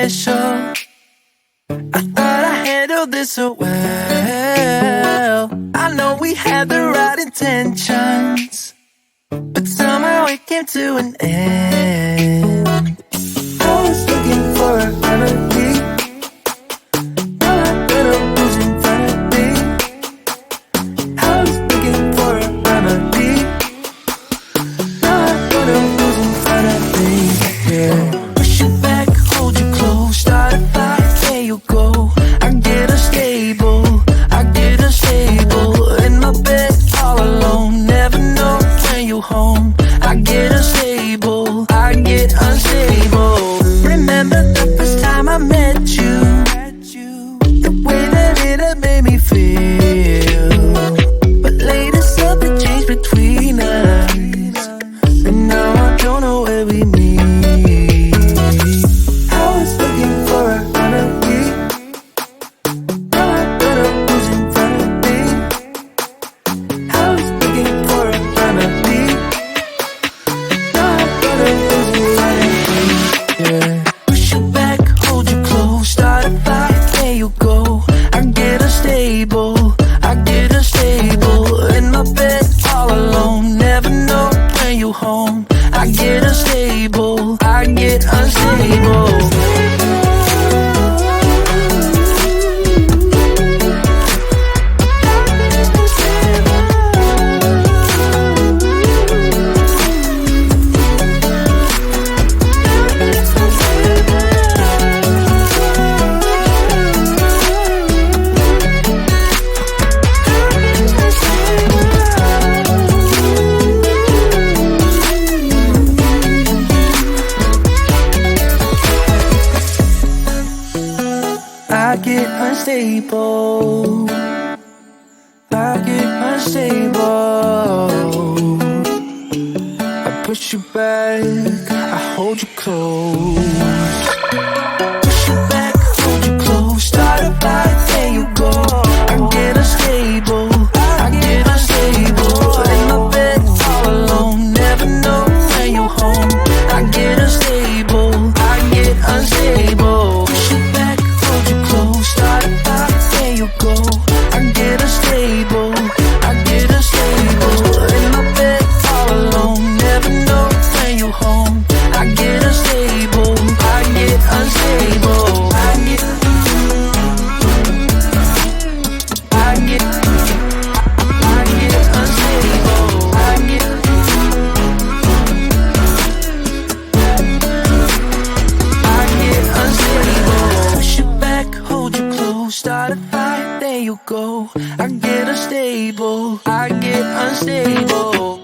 special. I thought I handled this so well. I know we had the right intentions, but somehow it came to an end. I was looking for a remedy. Now I better lose in front of me. I was looking for a remedy. Now I better lose in front of me. Yeah. Push you back, hold you close, start a fight, there you go. I get unstable, in my bed all alone. Never know when you home. I get unstable, Remember the first time I met you, the way that it had made me feel. But later something changed between us, and now I don't know where we meet. I was looking for a remedy. Now I better lose in front of me. I was looking for a remedy. Now I better lose in front of me. Yeah. Push you back, hold you close, start a fight, there you go. I get unstable, in my bed all alone. Never know when you home. I get unstable, I get unstable. I push you back, I hold you close. Push you back, hold you close, start a fight, there you go. I get unstable, in my bed all alone. Never know when you home. I get unstable, Push you back, hold you close, start a fight, there you go. I get unstable, in my bed all alone. Never know when you home. I get unstable, unstable. I get unstable. Unstable. Push you back, hold you close, start a fight, there you go. I get unstable, unstable.